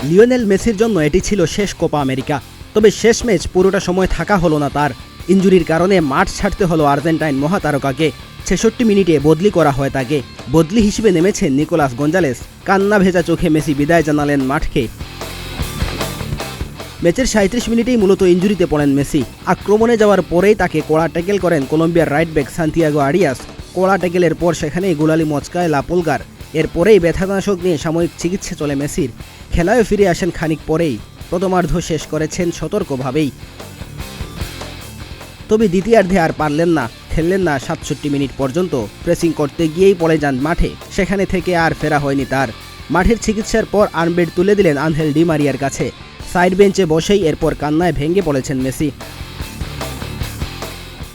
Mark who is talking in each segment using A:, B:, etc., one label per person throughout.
A: Lionel মেসির জন্য এটি ছিল শেষ কোপা আমেরিকা। তবে শেষ ম্যাচ পুরোটা সময় থাকা হলো না তার। ইনজুরির কারণে মাঠ ছাড়তে হলো আর্জেন্টাইন মহাতারকাকে। ৬৬ মিনিটে বদলি করা হয় তাকে। বদলি হিসেবে নেমেছেন নিকোলাস গঞ্জালেস। কান্না ভেজা চোখে মেসি বিদায় জানালেন মাঠকে। ম্যাচের ৩৭ মিনিটেই মূলত ইনজুরিতে পড়েন মেসি। আক্রমণে যাওয়ার পরেই তাকে কড়া ট্যাকেল করেন কলম্বিয়ার রাইট ব্যাক সান্তিয়াগো আরিয়াস। কড়া ট্যাকেলের পর সেখানেই গোলালি মচকায় লা পুলগার। এরপরেই ব্যথানাশক নিয়ে সাময়িক চিকিৎসা চলে মেসির। খেলায় ফিরে আসেন খানিক পরেই। প্রথমার্ধ শেষ করেছেন সতর্কভাবেই। তবে দ্বিতীয়ার্ধে আর পারলেন না, খেললেন না ৬৭ মিনিট পর্যন্ত। প্রেসিং করতে গিয়েই পড়ে যান মাঠে। সেখানে থেকে আর ফেরা হয়নি তার। মাঠের চিকিৎসার পর আর্মবেড তুলে দিলেন আনহেল ডি মারিয়ার কাছে। সাইড বেঞ্চে বসেই এরপর কান্নায় ভেঙে পড়েছেন মেসি।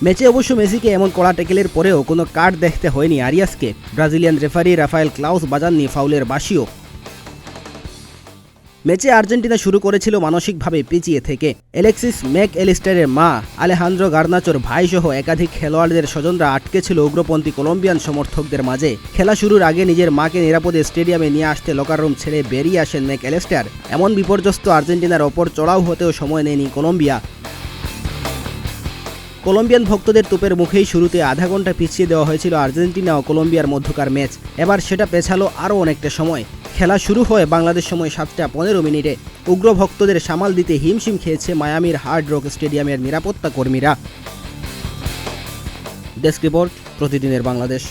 A: ম্যাচে অবশ্য মেসিকে এমন কড়া ট্যাকেলের পরেও কোনো কার্ড দেখতে হয়নি আরিয়াসকে। ব্রাজিলিয়ান রেফারি রাফায়েল ক্লাউস বাজাননি ফাউলের বাঁশিও। ম্যাচে আর্জেন্টিনা শুরু করেছিল মানসিকভাবে পিছিয়ে থেকে। অ্যালেক্সিস ম্যাক অ্যালিস্টারের মা আলেহান্দ্রো গার্নাচোর ভাইসহ একাধিক খেলোয়াড়দের স্বজনরা আটকে ছিল উগ্রপন্থী কলম্বিয়ান সমর্থকদের মাঝে। খেলা শুরুর আগে নিজের মাকে নিরাপদে স্টেডিয়ামে নিয়ে আসতে লকার রুম ছেড়ে বেরিয়ে আসেন ম্যাক অ্যালিস্টার। এমন বিপর্যস্ত আর্জেন্টিনার ওপর চড়াও হতেও সময় নেয়নি কলম্বিয়া। কলম্বিয়ান ভক্তদের তোপের মুখেই শুরুতে আধা ঘন্টা পিছিয়ে দেওয়া হয়েছিল আর্জেন্টিনা ও কলম্বিয়ার মধ্যকার ম্যাচ। এবার সেটা পেছালো আরও অনেকটা সময়। খেলা শুরু হয় বাংলাদেশ সময় ৭টা ১৫ মিনিটে। উগ্র ভক্তদের সামাল দিতে হিমশিম খেয়েছে মায়ামির হার্ড রক স্টেডিয়ামের নিরাপত্তা কর্মীরা। ডেস্ক রিপোর্ট, প্রতিদিনের বাংলাদেশ।